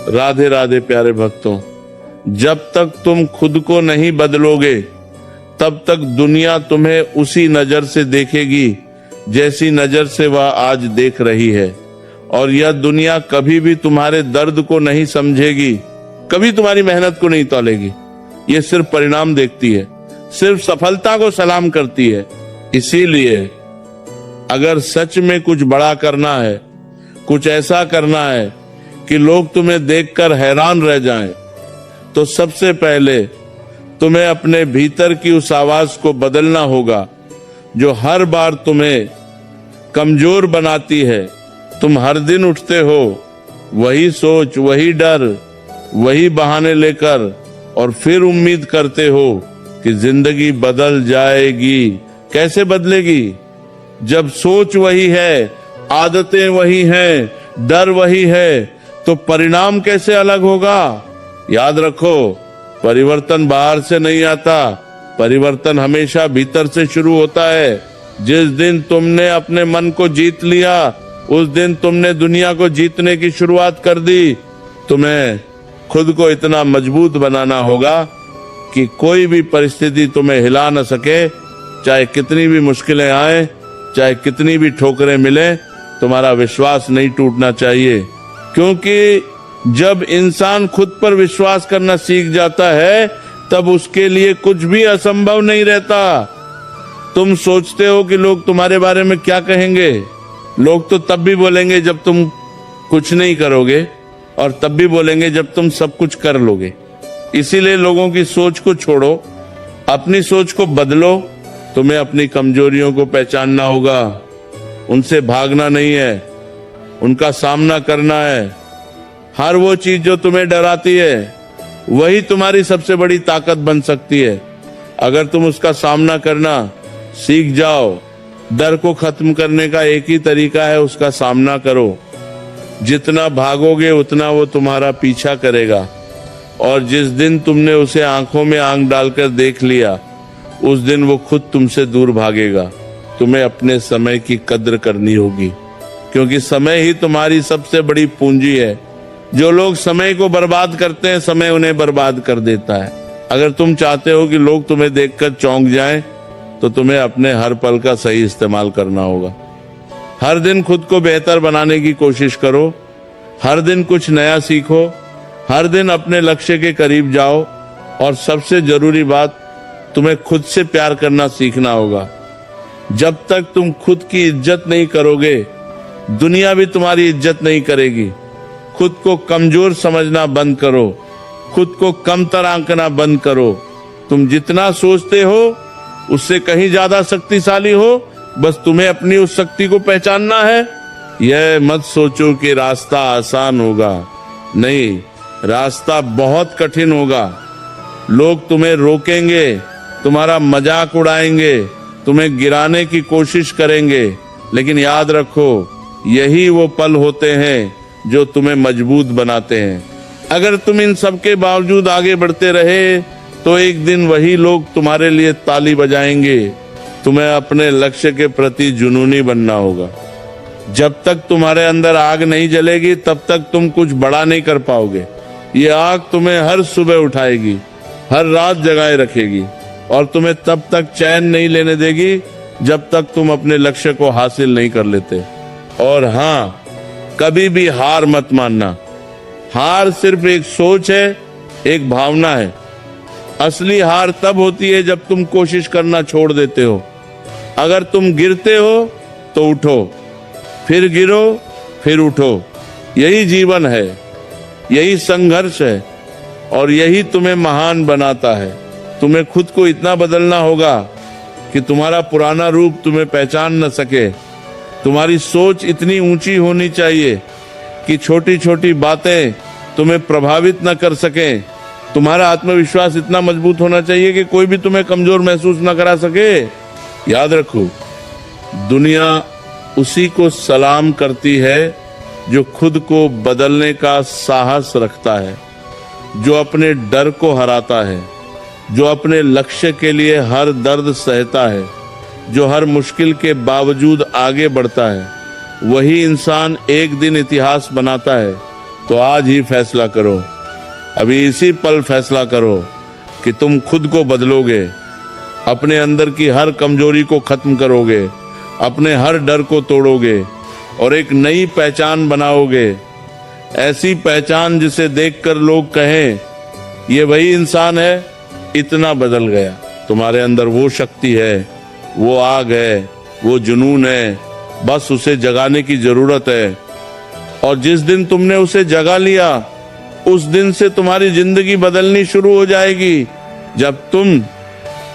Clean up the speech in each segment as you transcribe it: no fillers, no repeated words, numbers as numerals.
राधे राधे प्यारे भक्तों, जब तक तुम खुद को नहीं बदलोगे तब तक दुनिया तुम्हें उसी नजर से देखेगी जैसी नजर से वह आज देख रही है। और यह दुनिया कभी भी तुम्हारे दर्द को नहीं समझेगी, कभी तुम्हारी मेहनत को नहीं तौलेगी। ये सिर्फ परिणाम देखती है, सिर्फ सफलता को सलाम करती है। इसीलिए अगर सच में कुछ बड़ा करना है, कुछ ऐसा करना है कि लोग तुम्हें देखकर हैरान रह जाएं, तो सबसे पहले तुम्हें अपने भीतर की उस आवाज को बदलना होगा जो हर बार तुम्हें कमजोर बनाती है। तुम हर दिन उठते हो वही सोच, वही डर, वही बहाने लेकर और फिर उम्मीद करते हो कि जिंदगी बदल जाएगी। कैसे बदलेगी जब सोच वही है, आदतें वही हैं, डर वही है, तो परिणाम कैसे अलग होगा? याद रखो, परिवर्तन बाहर से नहीं आता, परिवर्तन हमेशा भीतर से शुरू होता है। जिस दिन तुमने अपने मन को जीत लिया उस दिन तुमने दुनिया को जीतने की शुरुआत कर दी। तुम्हें खुद को इतना मजबूत बनाना होगा कि कोई भी परिस्थिति तुम्हें हिला न सके, चाहे कितनी भी मुश्किलें आए, चाहे कितनी भी ठोकरें मिले, तुम्हारा विश्वास नहीं टूटना चाहिए। क्योंकि जब इंसान खुद पर विश्वास करना सीख जाता है तब उसके लिए कुछ भी असंभव नहीं रहता। तुम सोचते हो कि लोग तुम्हारे बारे में क्या कहेंगे? लोग तो तब भी बोलेंगे जब तुम कुछ नहीं करोगे, और तब भी बोलेंगे जब तुम सब कुछ कर लोगे। इसीलिए लोगों की सोच को छोड़ो, अपनी सोच को बदलो। तुम्हें अपनी कमजोरियों को पहचानना होगा, उनसे भागना नहीं है, उनका सामना करना है। हर वो चीज जो तुम्हें डराती है वही तुम्हारी सबसे बड़ी ताकत बन सकती है। अगर तुम उसका सामना करना सीख जाओ, डर को खत्म करने का एक ही तरीका है, उसका सामना करो। जितना भागोगे उतना वो तुम्हारा पीछा करेगा, और जिस दिन तुमने उसे आंखों में आंख डालकर देख लिया उस दिन वो खुद तुमसे दूर भागेगा। तुम्हें अपने समय की कद्र करनी होगी, क्योंकि समय ही तुम्हारी सबसे बड़ी पूंजी है। जो लोग समय को बर्बाद करते हैं, समय उन्हें बर्बाद कर देता है। अगर तुम चाहते हो कि लोग तुम्हें देखकर चौंक जाएं, तो तुम्हें अपने हर पल का सही इस्तेमाल करना होगा। हर दिन खुद को बेहतर बनाने की कोशिश करो, हर दिन कुछ नया सीखो, हर दिन अपने लक्ष्य के करीब जाओ, और सबसे जरूरी बात, तुम्हें खुद से प्यार करना सीखना होगा। जब तक तुम खुद की इज्जत नहीं करोगे, दुनिया भी तुम्हारी इज्जत नहीं करेगी। खुद को कमजोर समझना बंद करो, खुद को कमतर आंकना बंद करो। तुम जितना सोचते हो उससे कहीं ज्यादा शक्तिशाली हो, बस तुम्हें अपनी उस शक्ति को पहचानना है। यह मत सोचो कि रास्ता आसान होगा, नहीं, रास्ता बहुत कठिन होगा। लोग तुम्हें रोकेंगे, तुम्हारा मजाक उड़ाएंगे, तुम्हें गिराने की कोशिश करेंगे, लेकिन याद रखो, यही वो पल होते हैं जो तुम्हें मजबूत बनाते हैं। अगर तुम इन सब के बावजूद आगे बढ़ते रहे तो एक दिन वही लोग तुम्हारे लिए ताली बजाएंगे। तुम्हें अपने लक्ष्य के प्रति जुनूनी बनना होगा। जब तक तुम्हारे अंदर आग नहीं जलेगी तब तक तुम कुछ बड़ा नहीं कर पाओगे। ये आग तुम्हें हर सुबह उठाएगी, हर रात जगाए रखेगी, और तुम्हें तब तक चैन नहीं लेने देगी जब तक तुम अपने लक्ष्य को हासिल नहीं कर लेते। और हाँ, कभी भी हार मत मानना। हार सिर्फ एक सोच है, एक भावना है। असली हार तब होती है जब तुम कोशिश करना छोड़ देते हो। अगर तुम गिरते हो तो उठो, फिर गिरो, फिर उठो। यही जीवन है, यही संघर्ष है, और यही तुम्हें महान बनाता है। तुम्हें खुद को इतना बदलना होगा कि तुम्हारा पुराना रूप तुम्हें पहचान न सके। तुम्हारी सोच इतनी ऊंची होनी चाहिए कि छोटी छोटी बातें तुम्हें प्रभावित न कर सकें। तुम्हारा आत्मविश्वास इतना मजबूत होना चाहिए कि कोई भी तुम्हें कमजोर महसूस न करा सके। याद रखो, दुनिया उसी को सलाम करती है जो खुद को बदलने का साहस रखता है, जो अपने डर को हराता है, जो अपने लक्ष्य के लिए हर दर्द सहता है, जो हर मुश्किल के बावजूद आगे बढ़ता है। वही इंसान एक दिन इतिहास बनाता है। तो आज ही फैसला करो, अभी इसी पल फैसला करो कि तुम खुद को बदलोगे, अपने अंदर की हर कमजोरी को खत्म करोगे, अपने हर डर को तोड़ोगे और एक नई पहचान बनाओगे। ऐसी पहचान जिसे देखकर लोग कहें ये वही इंसान है, इतना बदल गया। तुम्हारे अंदर वो शक्ति है, वो आग है, वो जुनून है, बस उसे जगाने की जरूरत है। और जिस दिन तुमने उसे जगा लिया, उस दिन से तुम्हारी जिंदगी बदलनी शुरू हो जाएगी। जब तुम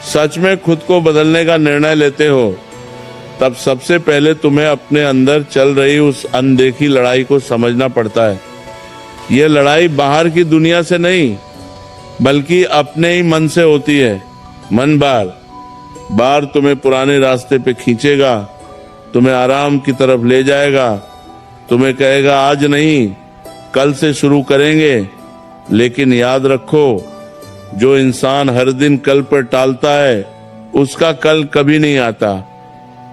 सच में खुद को बदलने का निर्णय लेते हो, तब सबसे पहले तुम्हें अपने अंदर चल रही उस अनदेखी लड़ाई को समझना पड़ता है। यह लड़ाई बाहर की दुनिया से नहीं, बल्कि अपने ही मन से होती है। मन बार बार तुम्हें पुराने रास्ते पे खींचेगा, तुम्हें आराम की तरफ ले जाएगा, तुम्हें कहेगा आज नहीं कल से शुरू करेंगे। लेकिन याद रखो, जो इंसान हर दिन कल पर टालता है, उसका कल कभी नहीं आता।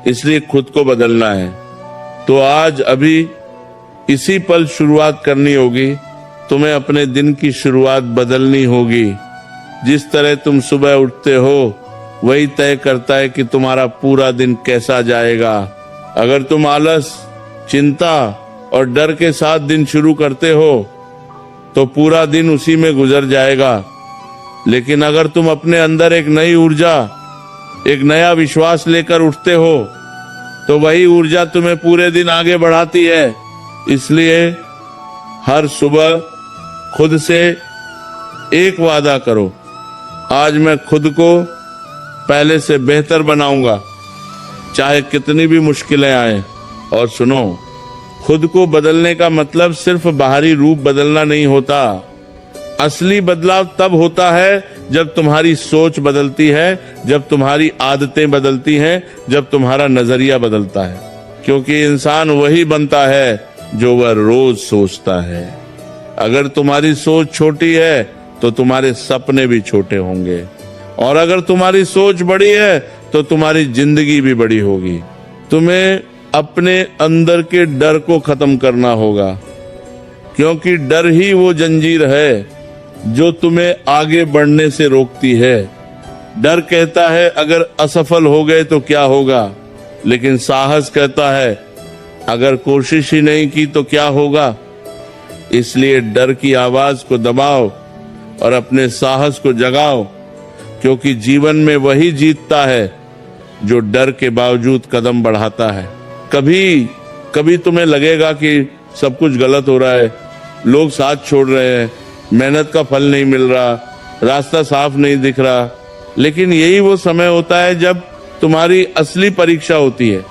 इसलिए खुद को बदलना है तो आज अभी इसी पल शुरुआत करनी होगी। तुम्हें अपने दिन की शुरुआत बदलनी होगी। जिस तरह तुम सुबह उठते हो, वही तय करता है कि तुम्हारा पूरा दिन कैसा जाएगा। अगर तुम आलस, चिंता और डर के साथ दिन शुरू करते हो, तो पूरा दिन उसी में गुजर जाएगा। लेकिन अगर तुम अपने अंदर एक नई ऊर्जा, एक नया विश्वास लेकर उठते हो, तो वही ऊर्जा तुम्हें पूरे दिन आगे बढ़ाती है। इसलिए हर सुबह खुद से एक वादा करो, आज मैं खुद को पहले से बेहतर बनाऊंगा, चाहे कितनी भी मुश्किलें आए। और सुनो, खुद को बदलने का मतलब सिर्फ बाहरी रूप बदलना नहीं होता। असली बदलाव तब होता है जब तुम्हारी सोच बदलती है, जब तुम्हारी आदतें बदलती हैं, जब तुम्हारा नजरिया बदलता है। क्योंकि इंसान वही बनता है जो वह रोज सोचता है। अगर तुम्हारी सोच छोटी है तो तुम्हारे सपने भी छोटे होंगे, और अगर तुम्हारी सोच बड़ी है तो तुम्हारी जिंदगी भी बड़ी होगी। तुम्हें अपने अंदर के डर को खत्म करना होगा, क्योंकि डर ही वो जंजीर है जो तुम्हें आगे बढ़ने से रोकती है। डर कहता है अगर असफल हो गए तो क्या होगा, लेकिन साहस कहता है अगर कोशिश ही नहीं की तो क्या होगा। इसलिए डर की आवाज को दबाओ और अपने साहस को जगाओ, क्योंकि जीवन में वही जीतता है जो डर के बावजूद कदम बढ़ाता है। कभी कभी तुम्हें लगेगा कि सब कुछ गलत हो रहा है, लोग साथ छोड़ रहे हैं, मेहनत का फल नहीं मिल रहा, रास्ता साफ नहीं दिख रहा। लेकिन यही वो समय होता है जब तुम्हारी असली परीक्षा होती है।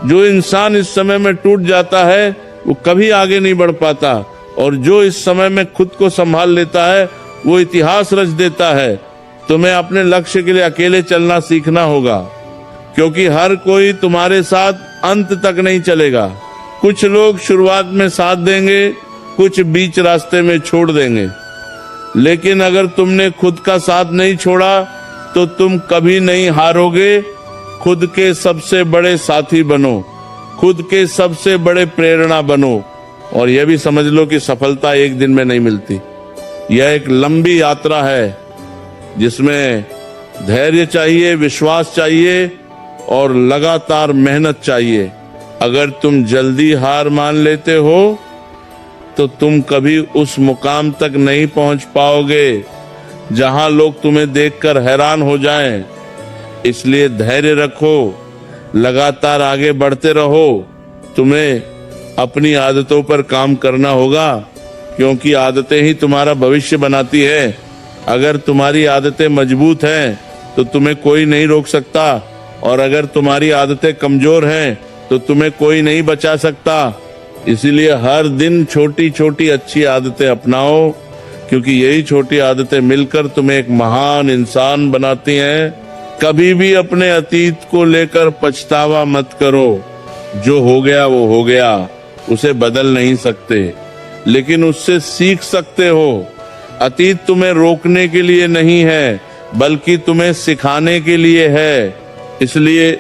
जो इंसान इस समय में टूट जाता है, वो कभी आगे नहीं बढ़ पाता, और जो इस समय में खुद को संभाल लेता है, वो इतिहास रच देता है। तुम्हें अपने लक्ष्य के लिए अकेले चलना सीखना होगा, क्योंकि हर कोई तुम्हारे साथ अंत तक नहीं चलेगा। कुछ लोग शुरुआत में साथ देंगे, कुछ बीच रास्ते में छोड़ देंगे। लेकिन अगर तुमने खुद का साथ नहीं छोड़ा तो तुम कभी नहीं हारोगे। खुद के सबसे बड़े साथी बनो, खुद के सबसे बड़े प्रेरणा बनो। और यह भी समझ लो कि सफलता एक दिन में नहीं मिलती। यह एक लंबी यात्रा है जिसमें धैर्य चाहिए, विश्वास चाहिए और लगातार मेहनत चाहिए। अगर तुम जल्दी हार मान लेते हो तो तुम कभी उस मुकाम तक नहीं पहुंच पाओगे जहां लोग तुम्हें देखकर हैरान हो जाएं। इसलिए धैर्य रखो, लगातार आगे बढ़ते रहो। तुम्हें अपनी आदतों पर काम करना होगा, क्योंकि आदतें ही तुम्हारा भविष्य बनाती है। अगर तुम्हारी आदतें मजबूत हैं तो तुम्हें कोई नहीं रोक सकता, और अगर तुम्हारी आदतें कमजोर हैं तो तुम्हें कोई नहीं बचा सकता। इसीलिए हर दिन छोटी छोटी अच्छी आदतें अपनाओ, क्योंकि यही छोटी आदतें मिलकर तुम्हें एक महान इंसान बनाती हैं। कभी भी अपने अतीत को लेकर पछतावा मत करो। जो हो गया वो हो गया, उसे बदल नहीं सकते, लेकिन उससे सीख सकते हो। अतीत तुम्हें रोकने के लिए नहीं है, बल्कि तुम्हें सिखाने के लिए है। इसलिए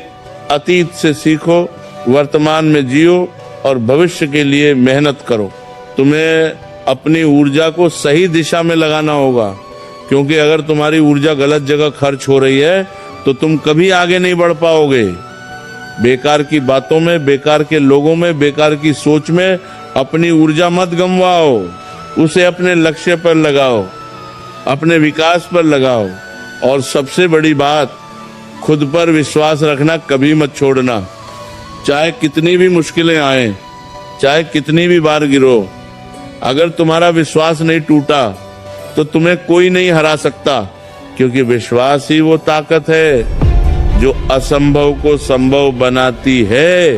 अतीत से सीखो, वर्तमान में जियो और भविष्य के लिए मेहनत करो। तुम्हें अपनी ऊर्जा को सही दिशा में लगाना होगा, क्योंकि अगर तुम्हारी ऊर्जा गलत जगह खर्च हो रही है तो तुम कभी आगे नहीं बढ़ पाओगे। बेकार की बातों में, बेकार के लोगों में, बेकार की सोच में अपनी ऊर्जा मत गंवाओ। उसे अपने लक्ष्य पर लगाओ, अपने विकास पर लगाओ। और सबसे बड़ी बात, खुद पर विश्वास रखना कभी मत छोड़ना। चाहे कितनी भी मुश्किलें आए, चाहे कितनी भी बार गिरो, अगर तुम्हारा विश्वास नहीं टूटा तो तुम्हें कोई नहीं हरा सकता, क्योंकि विश्वास ही वो ताकत है जो असंभव को संभव बनाती है।